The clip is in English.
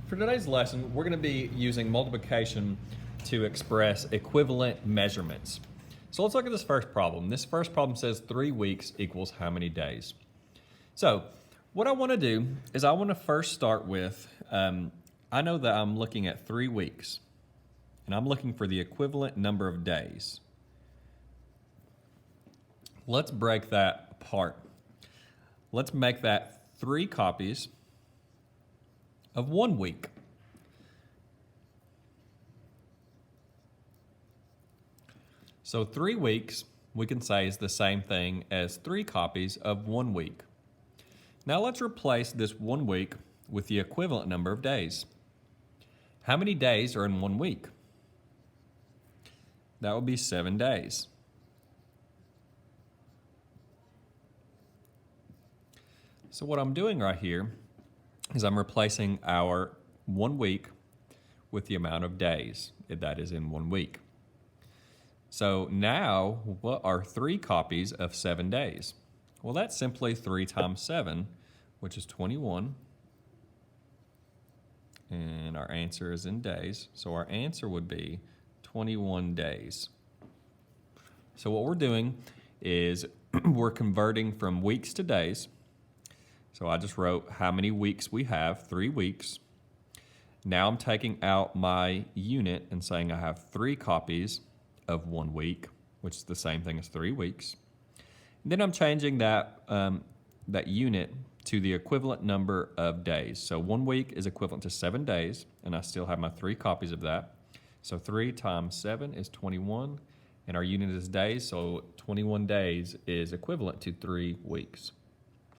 For today's lesson, we're going to be using multiplication to express equivalent measurements. So let's look at this first problem. This first problem says 3 weeks equals how many days? So what I want to do is I want to first start with, I know that I'm looking at 3 weeks, and I'm looking for the equivalent number of days. Let's break that apart. Let's make that 3 copies of 1 week. So 3 weeks, we can say, is the same thing as 3 copies of 1 week. Now let's replace this 1 week with the equivalent number of days. How many days are in 1 week? That would be 7 days. So what I'm doing right here is I'm replacing our 1 week with the amount of days that is in 1 week. So now, what are 3 copies of 7 days? Well, that's simply 3 times 7, which is 21. And our answer is in days. So our answer would be 21 days. So what we're doing is we're converting from weeks to days. So I just wrote how many weeks we have, 3 weeks. Now I'm taking out my unit and saying I have 3 copies of 1 week, which is the same thing as 3 weeks. And then I'm changing that, that unit to the equivalent number of days. So 1 week is equivalent to 7 days, and I still have my 3 copies of that. So 3 times 7 is 21, and our unit is days, so 21 days is equivalent to 3 weeks.